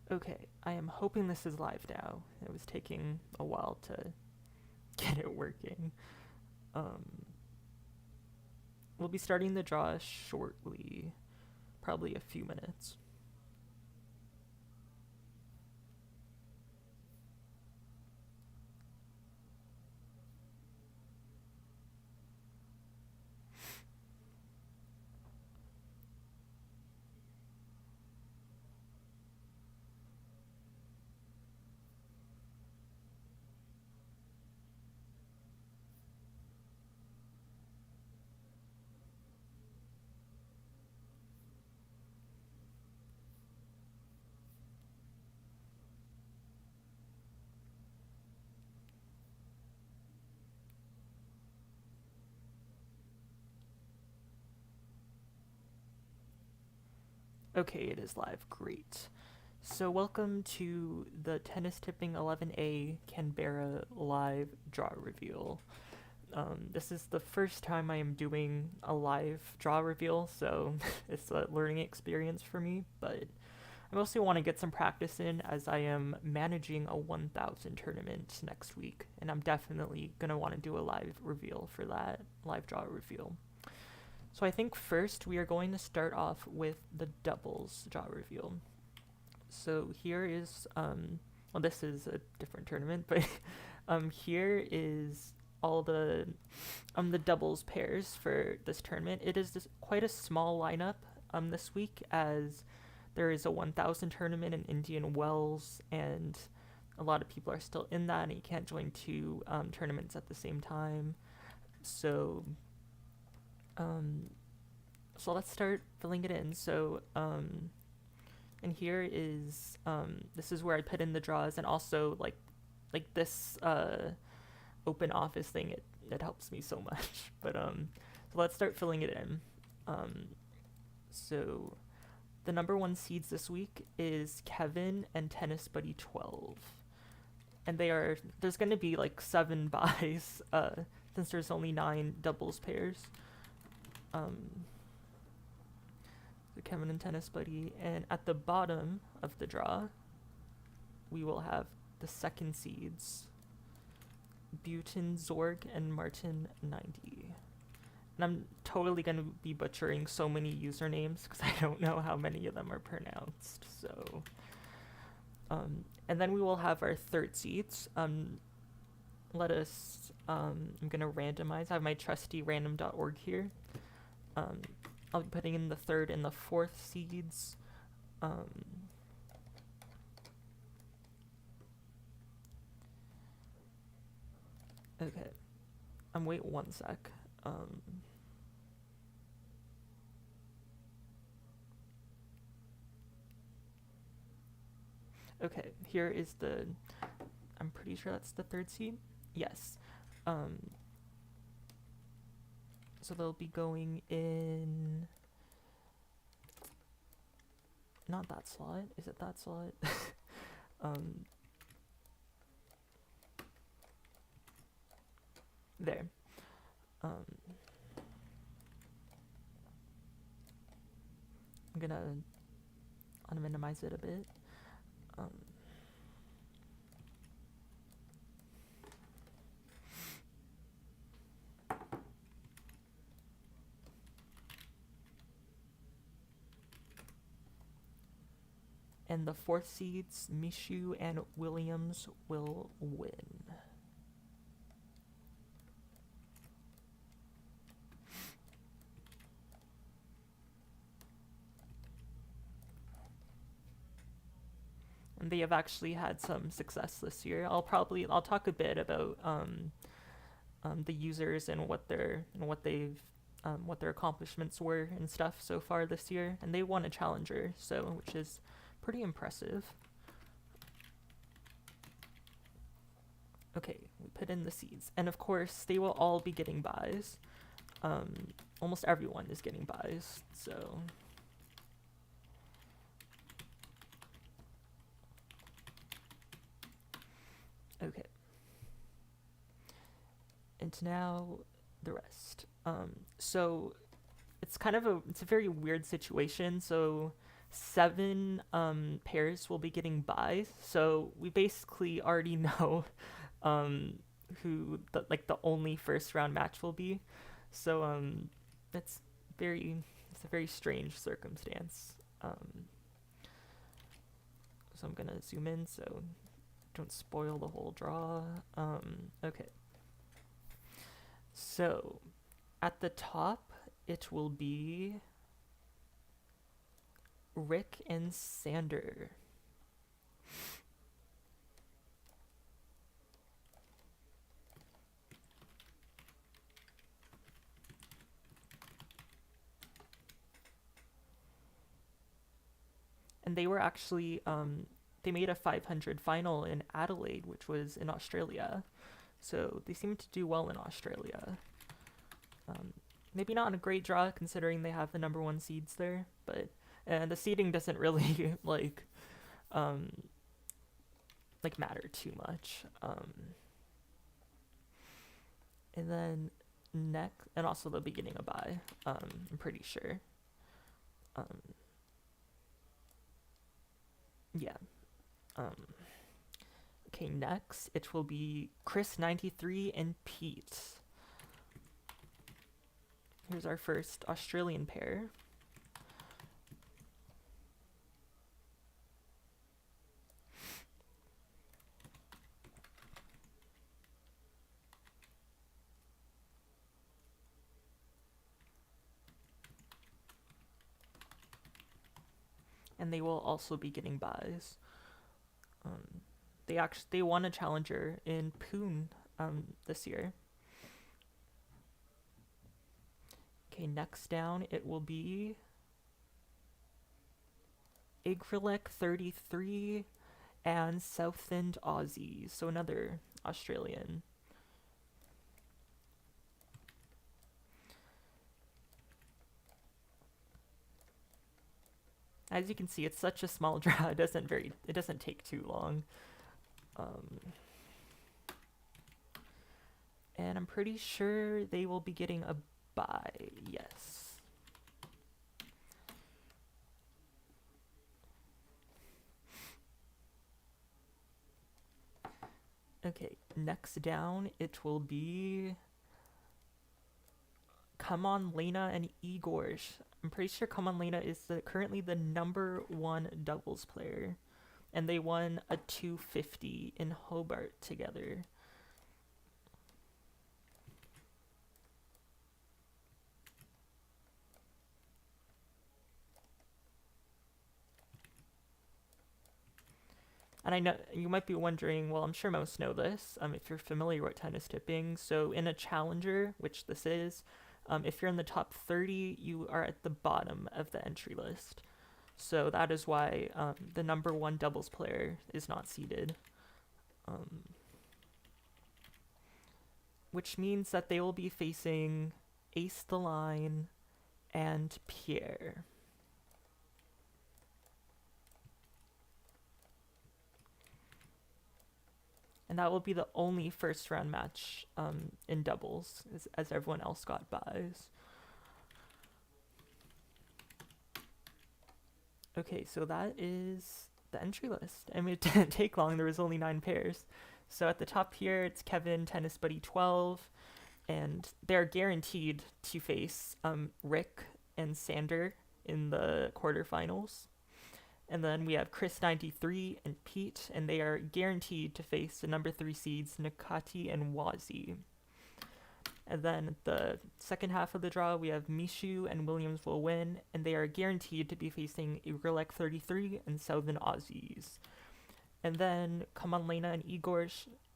Okay, I am hoping this is live now. It was taking a while to get it working. Um, we'll be starting the draw shortly, probably a few minutes. Okay, it is live. Great. So, welcome to the Tennis Tipping 11A Canberra live draw reveal. This is the first time I am doing a live draw reveal, so it's a learning experience for me, but I mostly want to get some practice in as I am managing a 1000 tournament next week, and I'm definitely going to want to do a live reveal for that, live draw reveal. So I think first we are going to start off with the doubles draw reveal. So here is, well, this is a different tournament, but here is all the doubles pairs for this tournament. It is quite a small lineup this week, as there is a 1000 tournament in Indian Wells, and a lot of people are still in that, and you can't join two tournaments at the same time. So, um, so let's start filling it in. So, and here is this is where I put in the draws, and also like this open office thing. It helps me so much. But so let's start filling it in. Um, so the number one seeds this week is Kevin and Tennis Buddy 12, and there's going to be like 7 buys since there's only 9 doubles pairs. Um, so Kevin and Tennis Buddy, and at the bottom of the draw, we will have the second seeds, Butin Zorg and Martin 90. And I'm totally going to be butchering so many usernames because I don't know how many of them are pronounced. So, and then we will have our third seeds. Let us, I'm going to randomize. I have my trusty random.org here. I'll be putting in the third and the fourth seeds. Okay. Wait one sec. Okay, here is I'm pretty sure that's the third seed. Yes. Um, so they'll be going in. Not that slot. Is it that slot? um, there. I'm gonna unminimize it a bit. And the fourth seeds, Mishu and Williams, will win. And they have actually had some success this year. I'll talk a bit about the users and what their accomplishments were and stuff so far this year. And they won a challenger, so which is pretty impressive. Okay, we put in the seeds, and of course they will all be getting buys. Almost everyone is getting buys, so. Okay. And now the rest. So it's a very weird situation. So 7 pairs will be getting buys. So we basically already know um, who the only first round match will be. So it's it's a very strange circumstance. So I'm gonna zoom in so don't spoil the whole draw. Okay. So at the top it will be Rick and Sander. And they were actually they made a 500 final in Adelaide, which was in Australia. So they seem to do well in Australia. Maybe not a great draw considering they have the number 1 seeds there, but the seeding doesn't really um, matter too much. And then next, and also the beginning of bye. I'm pretty sure. Yeah. Okay, next it will be Chris 93 and Pete. Here's our first Australian pair. And they will also be getting buys. They won a challenger in Poon this year. Okay, next down it will be Igrelec 33 and Southend Aussie, so another Australian. As you can see, it's such a small draw. It doesn't take too long. And I'm pretty sure they will be getting a bye. Yes. Okay, next down it will be Come On Lena and Igor. I'm pretty sure Come On Lena is currently the number 1 doubles player, and they won a 250 in Hobart together. And I know you might be wondering, well, I'm sure most know this, if you're familiar with tennis tipping. So in a challenger, which this is, if you're in the top 30, you are at the bottom of the entry list. So that is why the number 1 doubles player is not seeded. Which means that they will be facing Ace the Line and Pierre. And that will be the only first round match in doubles, as everyone else got buys. Okay, so that is the entry list. I mean, it didn't take long. There was only 9 pairs. So at the top here, it's Kevin, Tennis Buddy 12, and they're guaranteed to face Rick and Sander in the quarterfinals. And then we have Chris 93 and Pete, and they are guaranteed to face the number 3 seeds Nakati and Wazi. And then the second half of the draw, we have Mishu and Williams will win, and they are guaranteed to be facing Igrelec 33 and Southern Aussies. And then Come On Lena and Igor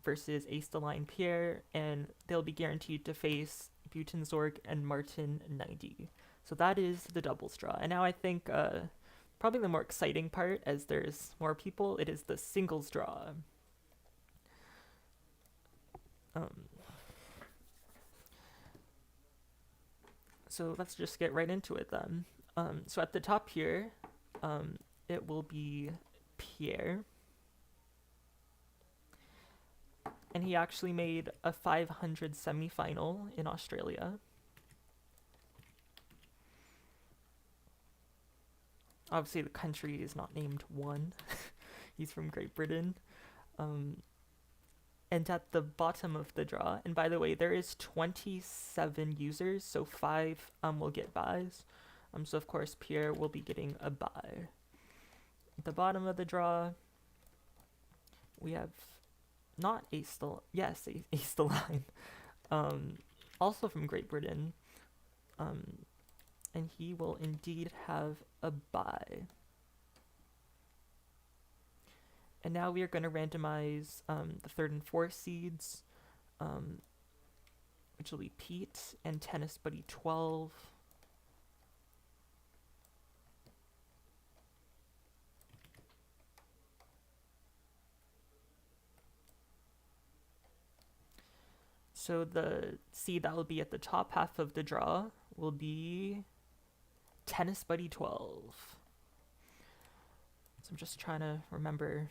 versus Ace the Line Pierre, and they'll be guaranteed to face Buitenzorg and Martin 90. So that is the doubles draw. And now I think probably the more exciting part, as there's more people, it is the singles draw. So let's just get right into it then. So at the top here, it will be Pierre. And he actually made a 500 semi-final in Australia. Obviously, the country is not named one. He's from Great Britain. And at the bottom of the draw, and by the way, there is 27 users, so 5 will get buys. So of course Pierre will be getting a buy. At the bottom of the draw, we have not Ace the yes, Ace the Line, also from Great Britain, and he will indeed have a buy. And now we are going to randomize the 3rd and 4th seeds, which will be Pete and Tennis Buddy 12. So the seed that will be at the top half of the draw will be Tennis Buddy 12. So I'm just trying to remember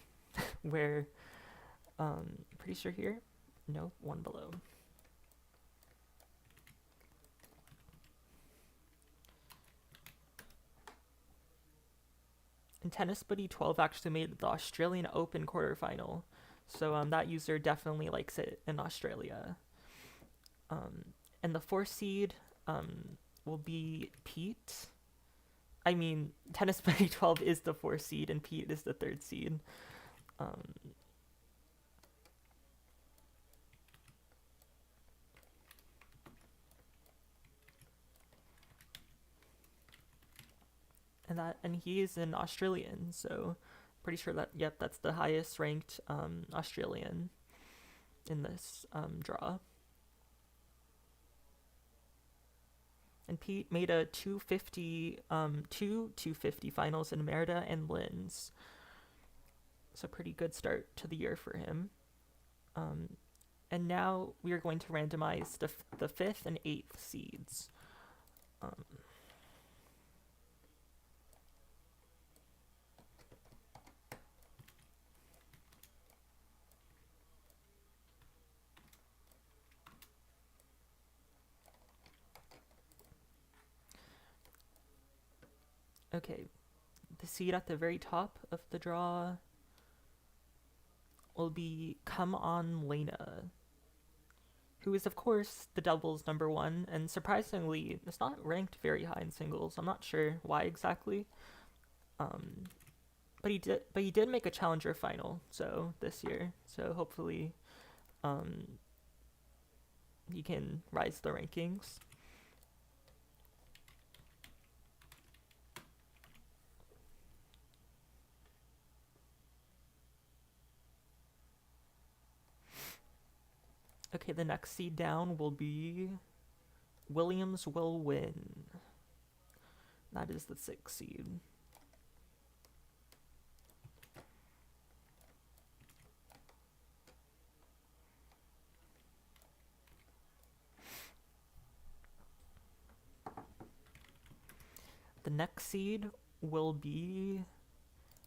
where, pretty sure here? No, one below. And Tennis Buddy 12 actually made the Australian Open quarterfinal. So that user definitely likes it in Australia. And the 4th seed will be Pete. I mean, Tennis Buddy 12 is the 4th seed and Pete is the 3rd seed. And he is an Australian, so pretty sure that, yep, that's the highest ranked Australian in this draw. And Pete made a 250, two 250 finals in Merida and Linz. So pretty good start to the year for him. And now we are going to randomize the 5th and 8th seeds. Okay, the seed at the very top of the draw will be Come On Lena, who is of course the doubles number 1, and surprisingly it's not ranked very high in singles. I'm not sure why exactly, but he did make a challenger final so this year, so hopefully he can rise the rankings. Okay, the next seed down will be Williams Will Win. That is the 6th seed. The next seed will be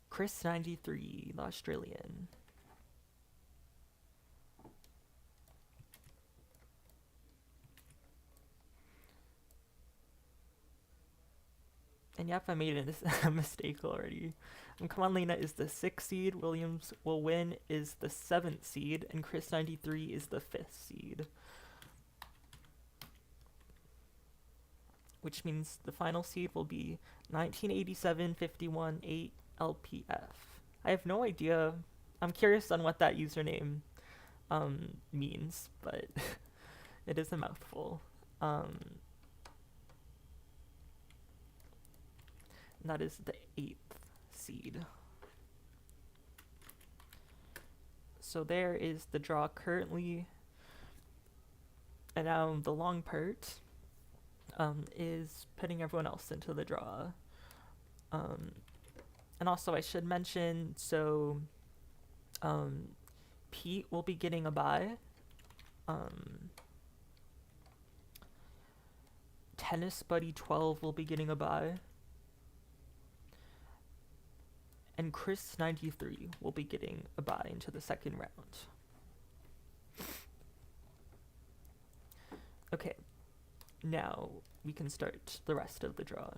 Chris 93, the Australian. And yep, I made a mistake already. Come On Lena is the 6th seed, Williams Will Win is the 7th seed, and Chris 93 is the 5th seed. Which means the final seed will be 1987-51-8 LPF. I have no idea. I'm curious on what that username means, but it is a mouthful. That is the 8th seed. So there is the draw currently. And now the long part is putting everyone else into the draw. And also I should mention, so Pete will be getting a bye. Tennis Buddy 12 will be getting a bye. And Chris 93 will be getting a bye into the 2nd round. Okay, now we can start the rest of the draw.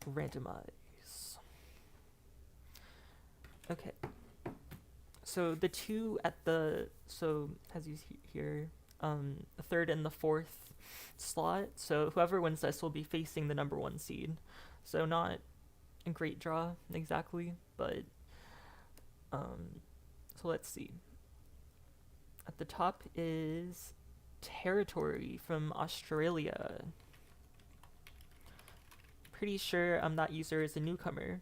randomize. Okay. So the two at the, so as you see here, the third and the fourth slot. So whoever wins this will be facing the number 1 seed. So not a great draw exactly, but so let's see. At the top is Territory from Australia. Pretty sure that user is a newcomer.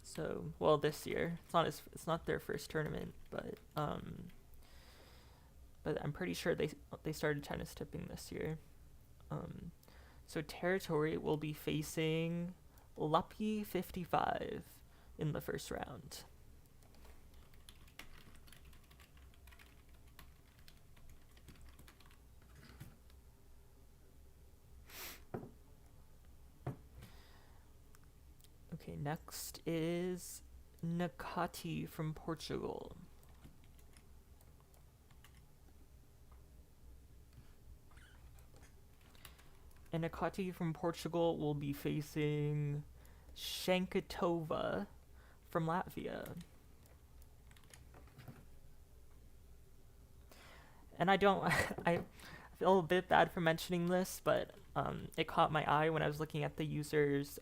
So well, this year it's not their first tournament, but I'm pretty sure they started tennis tipping this year. So Territory will be facing Luppy 55 in the first round. Okay, next is Nakati from Portugal. And Nakati from Portugal will be facing Shankatova from Latvia. And I feel a bit bad for mentioning this, but it caught my eye when I was looking at the user's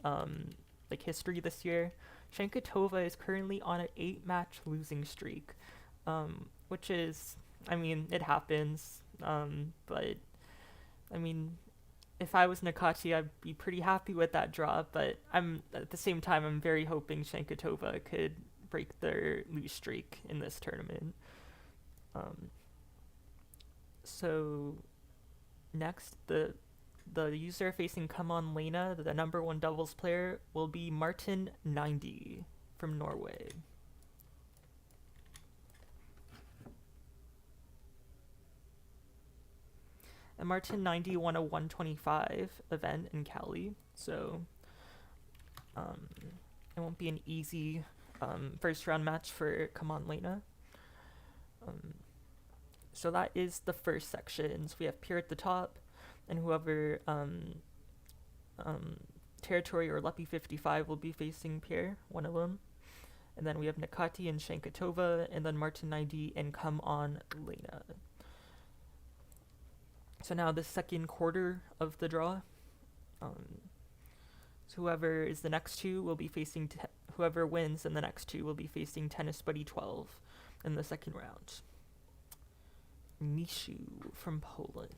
like history this year. Shankatova is currently on an 8-match losing streak, which is, I mean, it happens, but I mean, if I was Nakati, I'd be pretty happy with that draw, but at the same time, I'm very hoping Shankatova could break their lose streak in this tournament. So next, the user facing Come On Lena, the number 1 doubles player, will be Martin 90 from Norway. And Martin 90 won a 125 event in Cali, so it won't be an easy first round match for Come On Lena. So that is the first section. So we have Pierre at the top, and whoever Territory or Luppy 55 will be facing Pierre, one of them. And then we have Nakati and Shankatova, and then Martin 90 and Come On Lena. So now the second quarter of the draw. So whoever is the next two will be facing, whoever wins in the next two will be facing Tennis Buddy 12 in the second round. Mishu from Poland.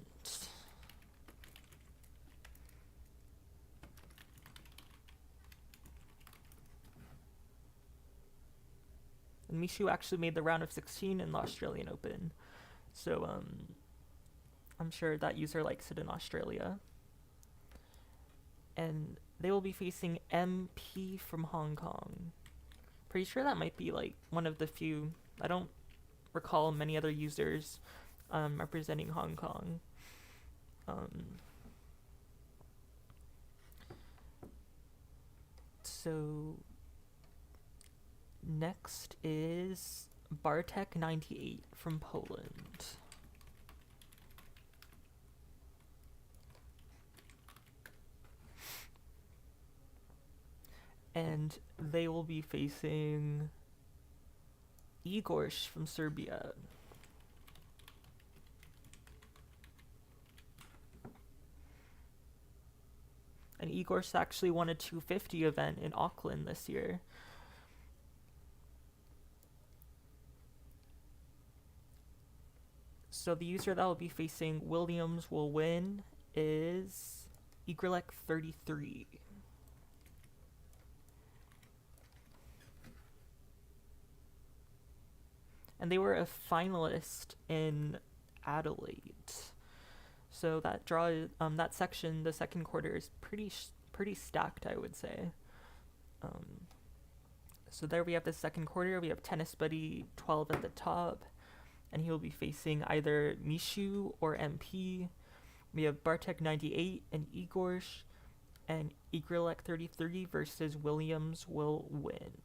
And Mishu actually made the round of 16 in the Australian Open. So I'm sure that user likes it in Australia. And they will be facing MP from Hong Kong. Pretty sure that might be like one of the few, I don't recall many other users representing Hong Kong. So next is Bartek 98 from Poland. And they will be facing Igorsh from Serbia. And Igorsh actually won a 250 event in Auckland this year. So the user that will be facing Williams will win is Igralek 33. And they were a finalist in Adelaide. So that draw, that section, the second quarter is pretty stacked, I would say. So there we have the second quarter. We have Tennis Buddy 12 at the top, and he will be facing either Mishu or MP. We have Bartek 98 and Igorsh, and Igralek 33 versus Williams will win.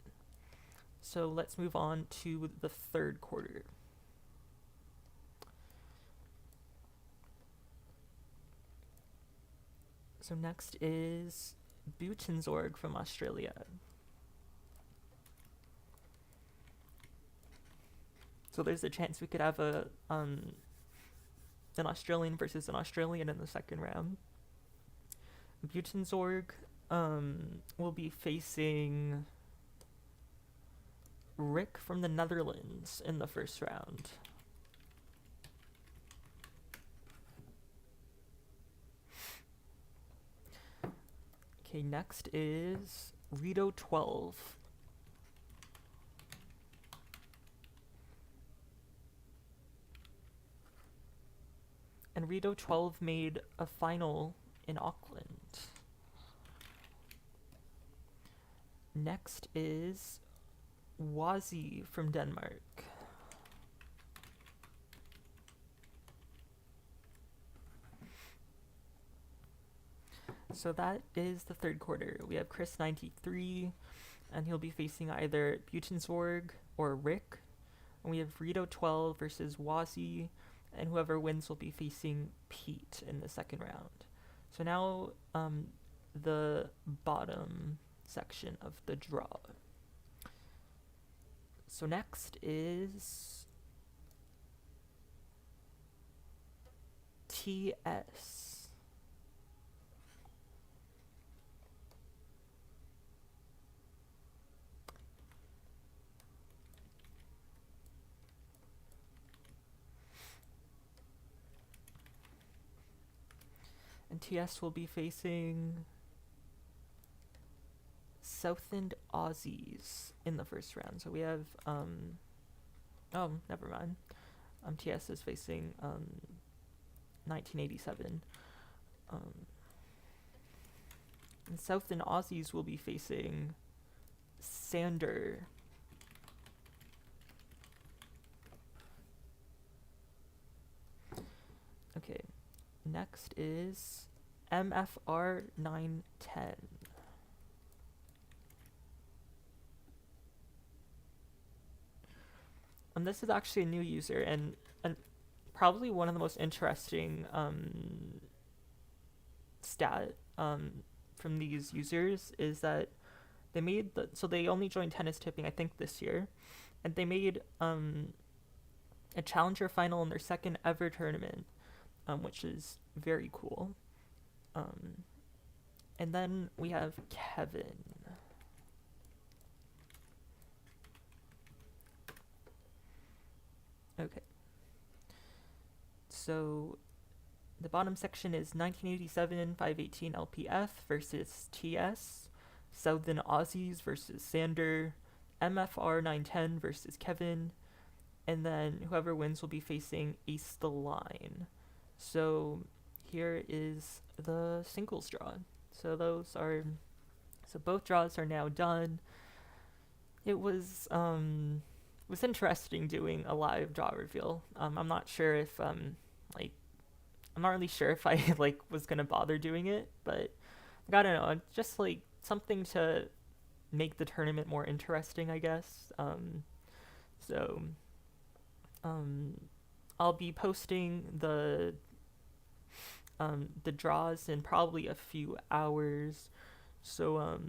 So let's move on to the third quarter. So next is Buitenzorg from Australia. So there's a chance we could have an Australian versus an Australian in the second round. Buitenzorg will be facing Rick from the Netherlands in the first round. Okay, next is Rito 12. And Rito 12 made a final in Auckland. Next is Wazi from Denmark. So that is the third quarter. We have Chris 93, and he'll be facing either Buitenzorg or Rick. And we have Rito 12 versus Wazi, and whoever wins will be facing Pete in the second round. So now the bottom section of the draw. So next is TS. And TS will be facing Southend Aussies in the first round. So we have, oh, never mind. TS is facing 1987. And Southend Aussies will be facing Sander. Okay, next is MFR 910. And this is actually a new user, and probably one of the most interesting stat from these users is that they made so they only joined tennis tipping I think this year, and they made a challenger final in their second ever tournament, which is very cool. And then we have Kevin. Okay. So the bottom section is 1987 518 LPF versus TS, Southern Aussies versus Sander, MFR 910 versus Kevin, and then whoever wins will be facing Ace the Line. So here is the singles draw. So both draws are now done. It was interesting doing a live draw reveal. I'm not sure if I'm not really sure if I was gonna bother doing it, but I don't know, just something to make the tournament more interesting, I guess. I'll be posting the draws in probably a few hours. So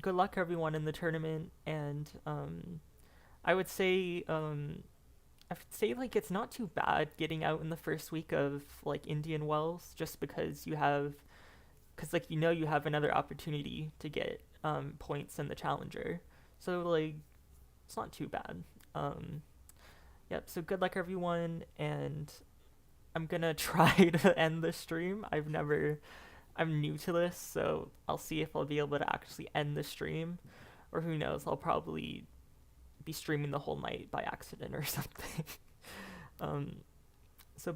good luck everyone in the tournament, and I would say it's not too bad getting out in the first week of Indian Wells, just because you have another opportunity to get points in the challenger. So it's not too bad. Yep, so good luck everyone, and I'm gonna try to end the stream. I'm new to this, so I'll see if I'll be able to actually end the stream, or who knows, I'll probably be streaming the whole night by accident or something.